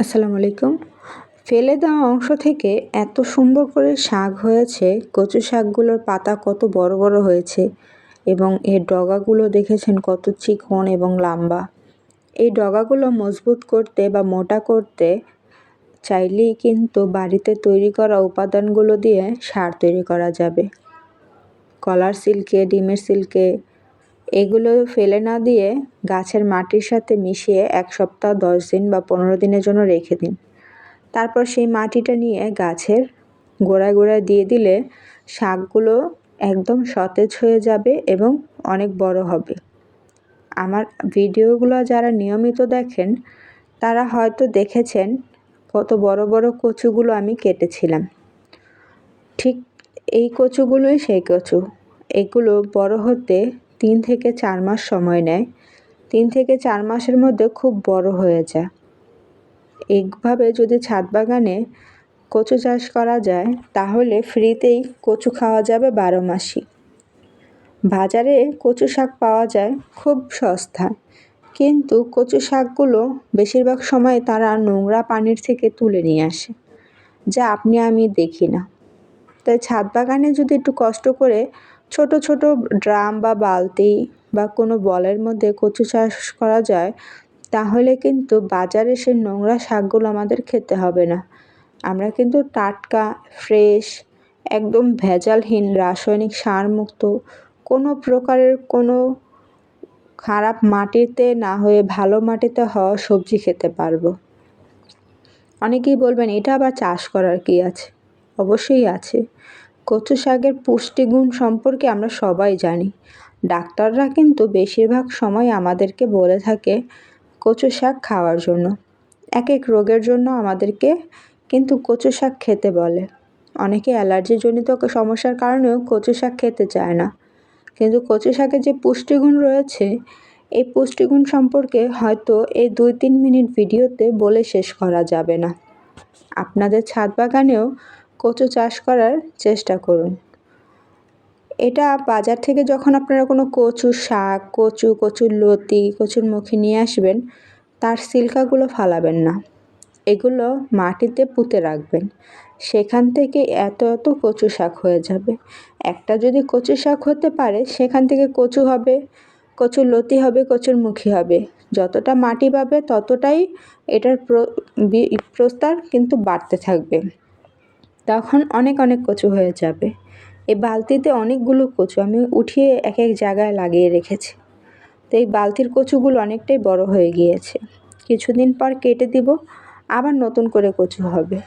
আসসালামু আলাইকুম। ফেলে দেওয়া অংশ থেকে এত সুন্দর করে শাক হয়েছে, কচু শাকগুলোর পাতা কত বড় বড় হয়েছে এবং এর ডগাগুলো দেখেছেন কত চিকন এবং লম্বা। এই ডগাগুলো মজবুত করতে বা মোটা করতে চাইলেই কিন্তু বাড়িতে তৈরি করা উপাদানগুলো দিয়ে সার তৈরি করা যাবে। কলার সিল্কে, ডিমের সিল্কে এগুলো ফেলে না দিয়ে গাছের মাটির সাথে মিশিয়ে 1 সপ্তাহ 10 দিন বা 15 দিনের জন্য রেখে দিন। তারপর সেই মাটিটা নিয়ে গাছের গোড়ায় গোড়ায় দিয়ে দিলে শাকগুলো একদম সতেজ হয়ে যাবে এবং অনেক বড় হবে। আমার ভিডিওগুলো যারা নিয়মিত দেখেন তারা হয়তো দেখেছেন কত বড় বড় কচুগুলো আমি কেটেছিলাম। ঠিক এই কচুগুলোই সেই কচু। এগুলো বড় হতে 3 থেকে 4 মাস সময় নেয়। 3 থেকে 4 মাসের মধ্যে খুব বড় হয়ে যায়। এইভাবে যদি ছাদ বাগানে কচু চাষ করা যায় তাহলে ফ্রিতেই কচু খাওয়া যাবে 12 মাসই। বাজারে কচু শাক পাওয়া যায় খুব সস্তায়, কিন্তু কচু শাকগুলো বেশিরভাগ সময় তারা নোংরা পানির থেকে তুলে নিয়ে আসে, যা আপনি আমি দেখি না। তাই ছাদ বাগানে যদি একটু কষ্ট করে ছোট ছোট ড্রাম বা বালতি বা কোনো বলের মধ্যে কচু চাষ করা যায় তাহলে কিন্তু বাজারে সে নোংরা শাকগুলো আমাদের খেতে হবে না। আমরা কিন্তু টাটকা, ফ্রেশ, একদম ভেজালহীন, রাসায়নিক সারমুক্ত কোনো প্রকারের কোনো খারাপ মাটিতে না হয়ে ভালো মাটিতে হওয়া সবজি খেতে পারবো। অনেকেই বলবেন এটা আবার চাষ করার কি আছে? অবশ্যই আছে। কচু শাকের পুষ্টিগুণ সম্পর্কে আমরা সবাই জানি। ডাক্তাররা কিন্তু বেশিরভাগ সময় আমাদেরকে বলে থাকে কচু শাক খাওয়ার জন্য। এক এক রোগের জন্য আমাদেরকে কিন্তু কচু শাক খেতে বলে। অনেকে অ্যালার্জিজনিত সমস্যার কারণেও কচু শাক খেতে চায় না। কিন্তু কচু শাকের যে পুষ্টিগুণ রয়েছে, এই পুষ্টিগুণ সম্পর্কে হয়তো এই 2-3 মিনিট ভিডিওতে বলে শেষ করা যাবে না। আপনাদের ছাদ বাগানেও কচু চাষ করার চেষ্টা করুন। এটা বাজার থেকে যখন আপনারা কোনো কচুর শাক, কচুর লতি, কচুর মুখি নিয়ে আসবেন, তার ছিলকাগুলো ফালাবেন না। এগুলো মাটিতে পুঁতে রাখবেন। সেখান থেকে এত এত কচু শাক হয়ে যাবে। একটা যদি কচু শাক হতে পারে সেখান থেকে কচু হবে, কচুর লতি হবে, কচুর মুখি হবে। যতটা মাটি পাবে ততটাই এটার প্রস্তার কিন্তু বাড়তে থাকবে। তখন অনেক অনেক কচু হয়ে যাবে। এই বালতিতে অনেকগুলো কচু আমি উঠিয়ে এক এক জায়গায় লাগিয়ে রেখেছি। তো এই বালতির কচুগুলো অনেকটাই বড় হয়ে গিয়েছে। কিছুদিন পর কেটে দিব, আবার নতুন করে কচু হবে।